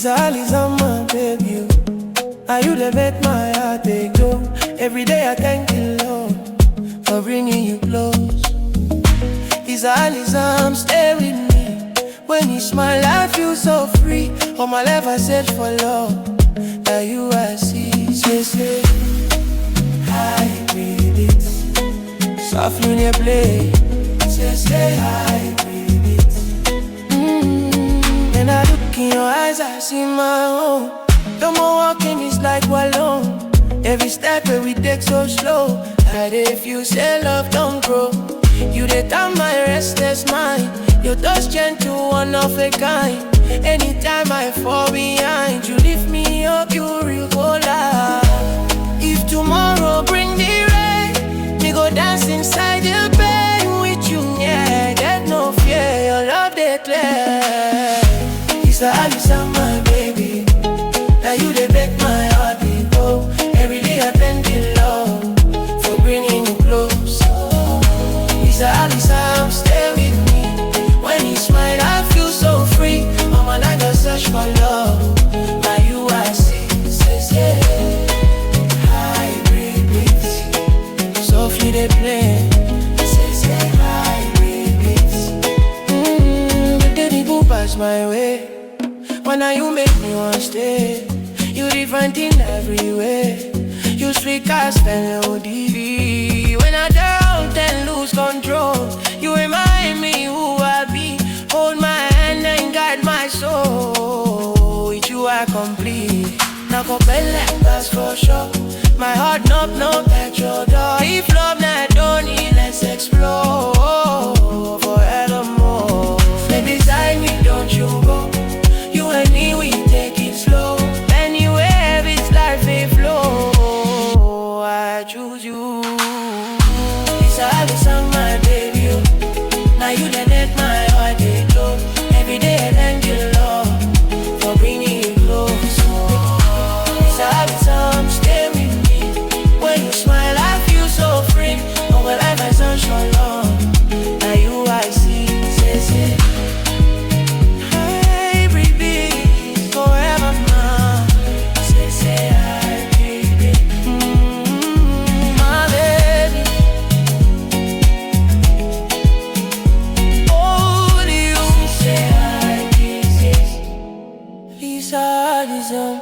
all is on my baby. Are you the make my heart they go? Every day I thank the Lord for bringing you close. His arm, stay with me. When you smile, I feel so free. All my life I search for love. Now you I see. Say, hi, baby. Softly when you play. Say, hi, baby. And I look in your eyes, I see my own. No more walking, it's like we're alone. Every step that we take so slow. And if you say love don't grow, you dey calm my restless mind. Your touch gentle, one of a kind. Anytime I fall behind, you lift me up, you real cola. If tomorrow bring the rain, me go dance inside the pain with you, yeah. Get no fear, your love dey clear. It's all my baby. Now you dey make my heart beat go. Every day I thank the Lord for bringing you close. It's all stay with me. When you smile, I feel so free. All my life I search for love. Now you I see. Say, hi, baby. Softly they play. Say, hi, baby. But the boo pass my way. When you make me want stay. You different in every way. You sweet as melody. When I doubt and lose control, you remind me who I be. Hold my hand and guide my soul. With you I complete. Now go back, that's for sure. My heart knock at your door. If love not done, let's explore forevermore. Stay beside me, don't you go. You and me, we take it slow. Anywhere this life may flow, I choose you. It's all on my baby. Now you done let my heart get close. Every day I thank you, Lord, for bringing you close. It's all stay with me. When you smile, I feel so free. All my life I search for love. Now you I see. Say. Lisa,